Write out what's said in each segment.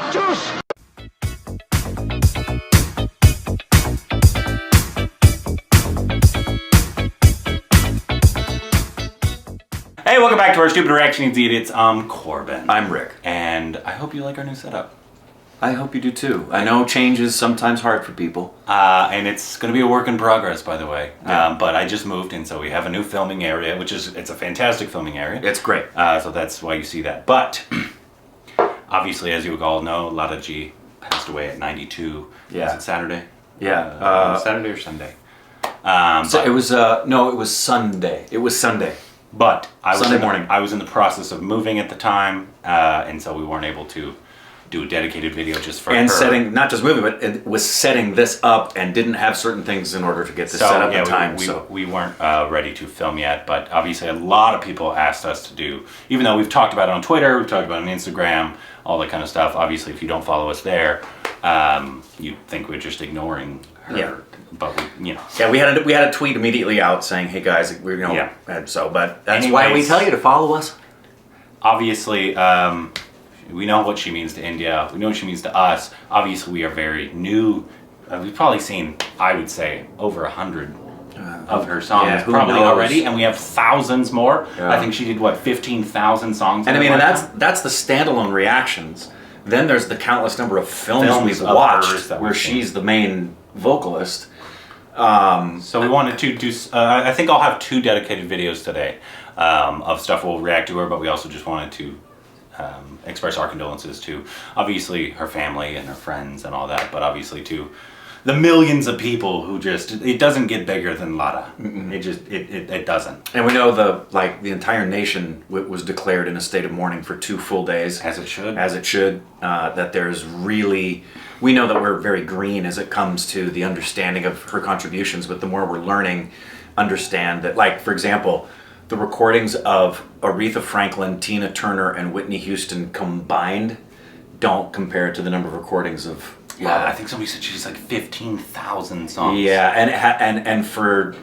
Hey, welcome back to our Stupid Reactions Idiots. I'm Corbin. I'm Rick. And I hope you like our new setup. I hope you do too. I know change is sometimes hard for people. And it's going to be a work in progress, by the way. Yeah. But I just moved, and so we have a new filming area, it's a fantastic filming area. It's great. So that's why you see that. But, obviously, as you all know, Lata G passed away at 92. Yeah. Was it Saturday? Yeah. Saturday or Sunday? So it was, no, it was Sunday. It was Sunday. But Sunday morning. I was in the process of moving at the time, and so we weren't able to do a dedicated video just for her. And setting, not just moving, but it was setting this up and didn't have certain things in order to get this set up in time. We weren't ready to film yet, but obviously a lot of people asked us to do, even though we've talked about it on Twitter, we've talked about it on Instagram, all that kind of stuff. Obviously, if you don't follow us there, you'd think we're just ignoring her. Yeah. But we, Yeah, we had a tweet immediately out saying, "Hey guys, we're Yeah. And so, but that's Anyways, why we tell you to follow us." Obviously, we know what she means to India. We know what she means to us. Obviously, we are very new. We've probably seen, I would say, over 100 of her songs probably already, and we have thousands more. Yeah. I think she did, what, 15,000 songs? And I mean, and that's the standalone reactions. Then there's the countless number of films we've watched where she's the main vocalist. So we wanted to do, I think I'll have 2 dedicated videos today of stuff we'll react to her, but we also just wanted to express our condolences to, obviously, her family and her friends and all that, but obviously to the millions of people who just, it doesn't get bigger than Lata. It doesn't. And we know the entire nation was declared in a state of mourning for 2 full days. As it should. As it should. That there's really, we know that we're very green as it comes to the understanding of her contributions, but the more we're learning, understand that, like, for example, the recordings of Aretha Franklin, Tina Turner, and Whitney Houston combined don't compare to the number of recordings of Lata. I think somebody said she's like 15,000 songs. Yeah, and for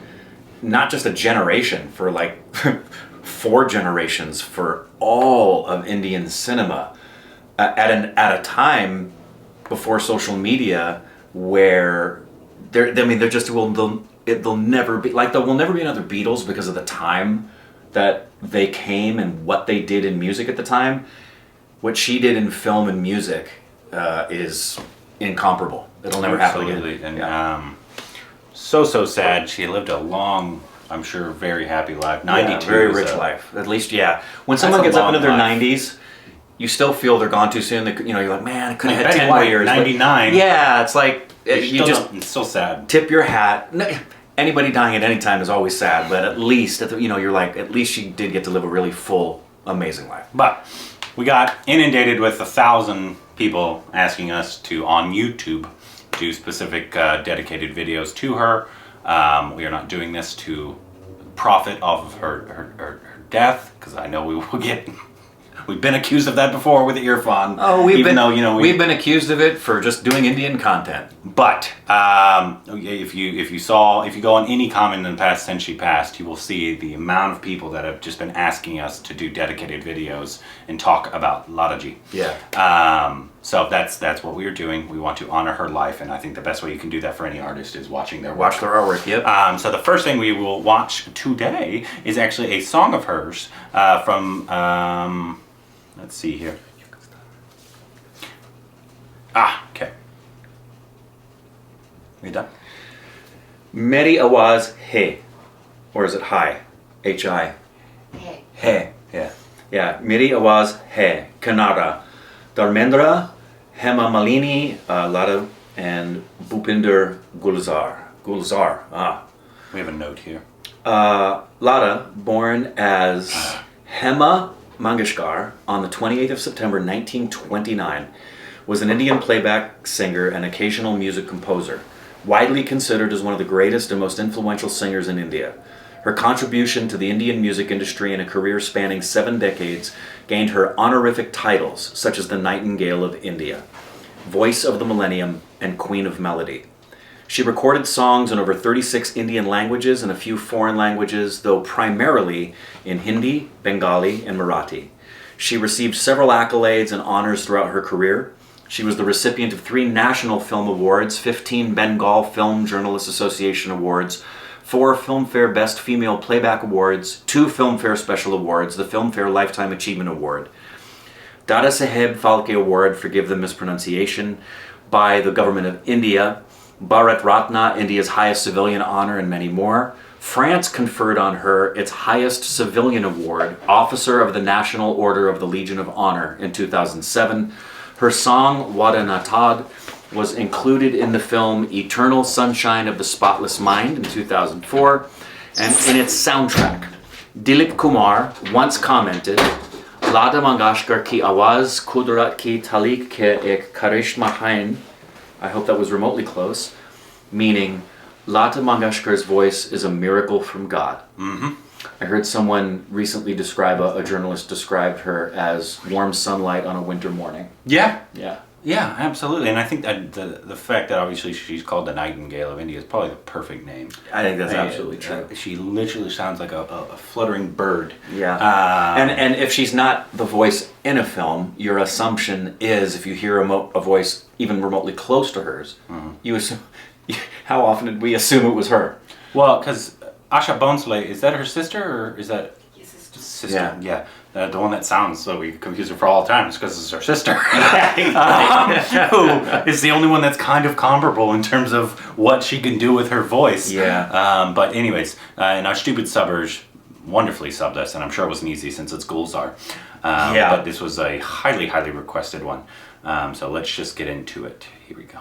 not just a generation, for like 4 generations, for all of Indian cinema, at a time before social media, where there just they'll never be like, there will never be another Beatles because of the time that they came and what they did in music at the time. What she did in film and music is incomparable. It'll never happen again. And so sad. She lived a long, I'm sure, very happy life. 92, very rich life. At least, yeah. When someone gets up into their 90s, you still feel they're gone too soon. You're like, man, I could have had 10 more years. 99. Yeah, it's like It's still sad. Tip your hat. Anybody dying at any time is always sad, but at least you're like, at least she did get to live a really full, amazing life. But we got inundated with 1,000 people asking us to, on YouTube, do specific dedicated videos to her. We are not doing this to profit off of her death, because I know we will get... We've been accused of that before with the earphone. Oh, we've been accused of it for just doing Indian content. But if you go on any comment in the past since she passed, you will see the amount of people that have just been asking us to do dedicated videos and talk about Lata G. Yeah. So that's what we are doing. We want to honor her life, and I think the best way you can do that for any artist is watching their work. Watch their artwork. Yep. So the first thing we will watch today is actually a song of hers from. Let's see here. Okay. You done? Meri Awaz Hai. Or is it Hi? H-I. Hey. Hai. Yeah. Yeah. Meri Awaz Hai. Kinara. Dharmendra, Hema Malini, Lata, and Bhupinder Gulzaar. We have a note here. Lata, born as Lata Mangeshkar on the 28th of September 1929, was an Indian playback singer and occasional music composer, widely considered as one of the greatest and most influential singers in India. Her contribution to the Indian music industry in a career spanning 7 decades gained her honorific titles such as the Nightingale of India, Voice of the Millennium, and Queen of Melody. She recorded songs in over 36 Indian languages and a few foreign languages, though primarily in Hindi, Bengali, and Marathi. She received several accolades and honors throughout her career, She was the recipient of 3 National Film Awards, 15 Bengal Film Journalists Association Awards, 4 Filmfare Best Female Playback Awards, 2 Filmfare Special Awards, the Filmfare Lifetime Achievement Award, Dada Saheb Phalke Award, forgive the mispronunciation, by the Government of India, Bharat Ratna, India's highest civilian honor, and many more. France conferred on her its highest civilian award, Officer of the National Order of the Legion of Honor, in 2007. Her song, Wada Natad, was included in the film Eternal Sunshine of the Spotless Mind in 2004. And in its soundtrack, Dilip Kumar once commented, Lata Mangeshkar ki awaz kudrat ki talik ke ek karishma hain. I hope that was remotely close, meaning Lata Mangeshkar's voice is a miracle from God. Mm-hmm. I heard someone recently describe, a journalist described her as warm sunlight on a winter morning. Yeah. Yeah. Yeah, absolutely. And I think that the fact that obviously she's called the Nightingale of India is probably the perfect name. I think that's absolutely true. She literally sounds like a fluttering bird. Yeah. And if she's not the voice in a film, your assumption is, if you hear a voice even remotely close to hers, you assume, how often did we assume it was her? Well, because Asha Bhonsle, is that her sister or is that His sister. sister? Yeah. The one that sounds so we confuse her for all time is because it's her sister. Who is the only one that's kind of comparable in terms of what she can do with her voice. Yeah. But anyways, and our stupid subbers wonderfully subbed us, and I'm sure it wasn't easy since it's Gulzaar. But this was a highly, highly requested one. So let's just get into it. Here we go.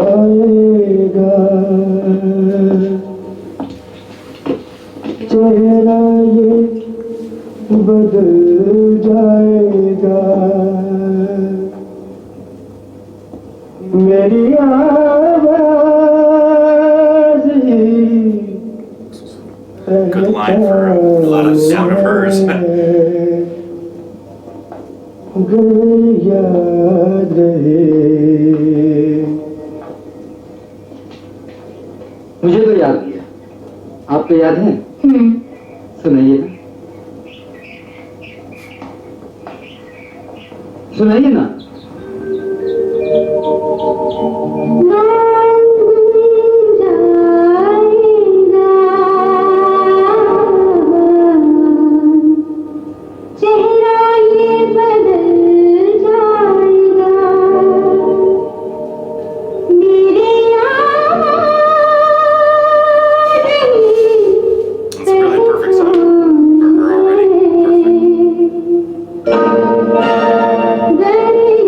जाएगा चेहरा ये बदल जाएगा मेरी आवाज़ ही Good line for a lot of sound of hers. याद रहे मुझे तो याद नहीं है आपको याद है सुनाइए ना सुनाइए ना Very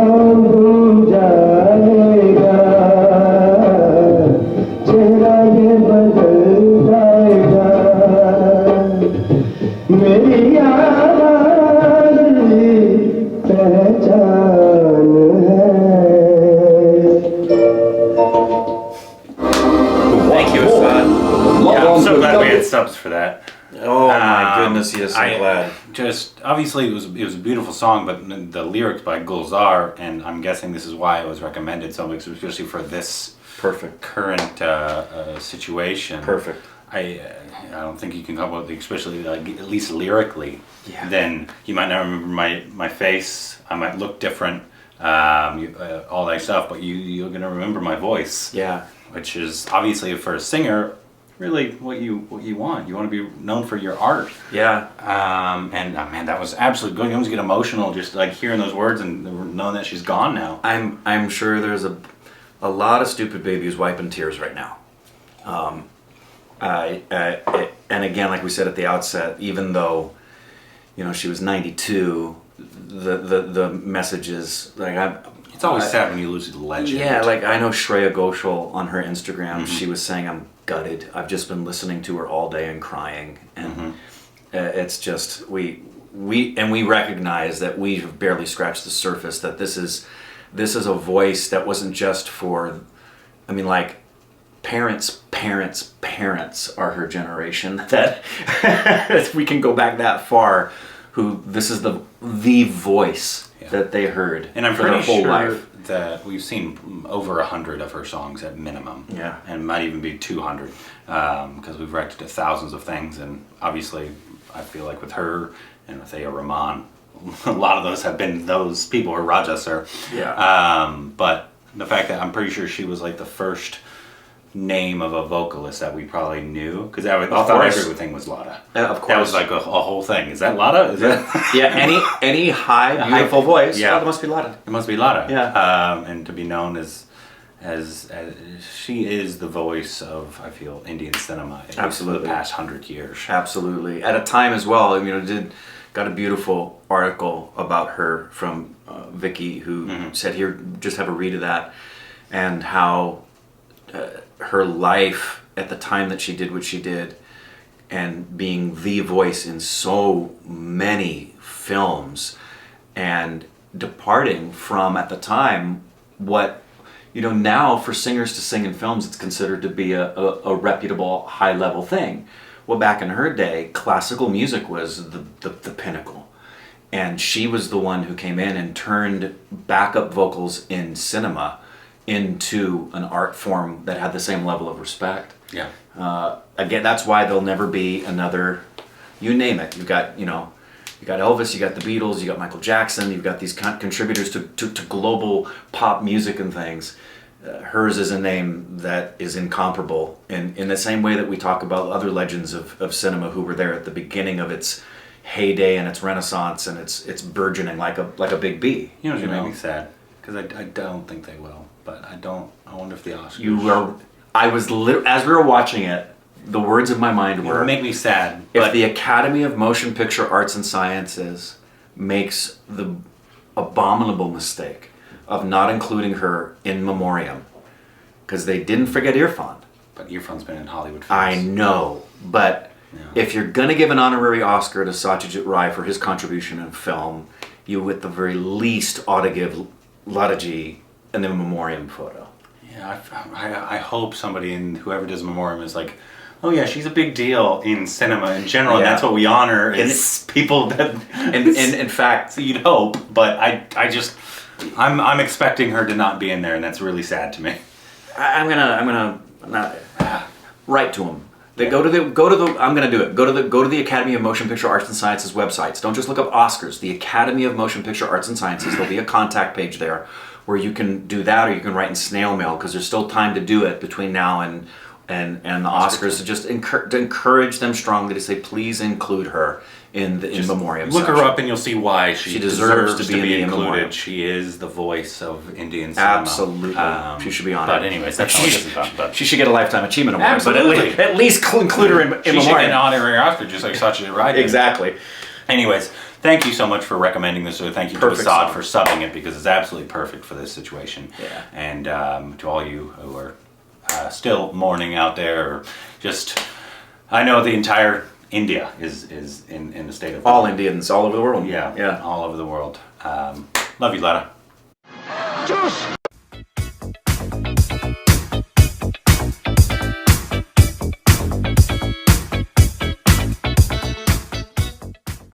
नाम भूल जाएगा चेहरा ये बदल जाएगा मेरी आवाज़ पहचान Thank you, Assad. Yeah, I'm so glad we had subs for that. Oh my goodness, yes, I'm glad. Just obviously it was a beautiful song, but the lyrics by Gulzaar, and I'm guessing this is why it was recommended so much, especially for this Perfect. current situation. Perfect. I don't think you can come up with, especially like at least lyrically. Yeah. Then you might not remember my face. I might look different, all that stuff, but you're gonna remember my voice. Yeah. Which is obviously for a singer, really what you want. You want to be known for your art. Yeah. And man, that was absolutely good. You almost get emotional just like hearing those words and knowing that she's gone now. I'm sure there's a lot of stupid babies wiping tears right now. And again, like we said at the outset, even though, you know, she was 92, the message is like It's always sad when you lose a legend. Yeah, like I know Shreya Ghoshal on her Instagram, she was saying, I'm gutted. I've just been listening to her all day and crying. And it's just, we recognize that we have barely scratched the surface, that this is a voice that wasn't just for, I mean, like, parents are her generation, that if we can go back that far, who this is the voice that they heard, and I'm for pretty their whole sure life. that we've seen over 100 of her songs at minimum. Yeah. And might even be 200, because we've reacted to thousands of things, and obviously I feel like with her and with A.R. Rahman, a lot of those have been those people, or Raja sir. Yeah. But the fact that I'm pretty sure she was like the first name of a vocalist that we probably knew, because I thought course. everything was Lata. Of course. That was like a whole thing. Is that Lata? Is that? Yeah, any high, beautiful voice, yeah. it must be Lata. It must be Lata. Yeah. And to be known as she is the voice of, I feel, Indian cinema. Absolutely. For the past 100 years. Absolutely. At a time as well, you know, got a beautiful article about her from Vicky, who said, here, just have a read of that, and how her life at the time that she did what she did, and being the voice in so many films, and departing from, at the time, what, you know, now for singers to sing in films, it's considered to be a reputable, high-level thing. Well, back in her day, classical music was the pinnacle. And she was the one who came in and turned backup vocals in cinema into an art form that had the same level of respect. Yeah. Again, that's why there'll never be another, you name it. You've got, you know, you got Elvis, you got the Beatles, you got Michael Jackson, you've got these contributors to global pop music and things. Hers is a name that is incomparable in the same way that we talk about other legends of cinema who were there at the beginning of its heyday and its renaissance and its burgeoning like a big B. You know what's gonna make me sad? Because I don't think they will. But I wonder if the Oscars... as we were watching it, the words in my mind were... It would make me sad. If the Academy of Motion Picture Arts and Sciences makes the abominable mistake of not including her in memoriam, because they didn't forget Irfan. But Irfan's been in Hollywood films. I know, but if you're going to give an honorary Oscar to Satyajit Ray for his contribution in film, you at the very least ought to give Lataji in the memoriam photo. Yeah, I hope somebody in whoever does memoriam is like, oh yeah, she's a big deal in cinema in general, and that's what we honor is people that. And in fact, you'd hope, but I'm expecting her to not be in there, and that's really sad to me. I'm gonna write to him. Go to the. I'm gonna do it. Go to the Academy of Motion Picture Arts and Sciences websites. Don't just look up Oscars. The Academy of Motion Picture Arts and Sciences. There'll be a contact page there where you can do that, or you can write in snail mail, because there's still time to do it between now and the Oscars. To just encourage them strongly to say, please include her in memoriam. Look section. her up and you'll see why she deserves to be included. memoriam. She is the voice of Indian cinema. Absolutely, she should be honored. But anyways, that's not what this is about. But she should get a lifetime achievement award. Absolutely. But at least include her in she memoriam. should get an honorary Oscar, just like Satyajit Ray did. Exactly. Anyways, thank you so much for recommending this. Or thank you Perfect to Assad song. for subbing it because it's absolutely perfect for this situation. Yeah. And to all you who are still mourning out there, or just, I know the entire India is in a state of All Indians all over the world. yeah, Yeah. all over the world. Love you, Lata. Juice!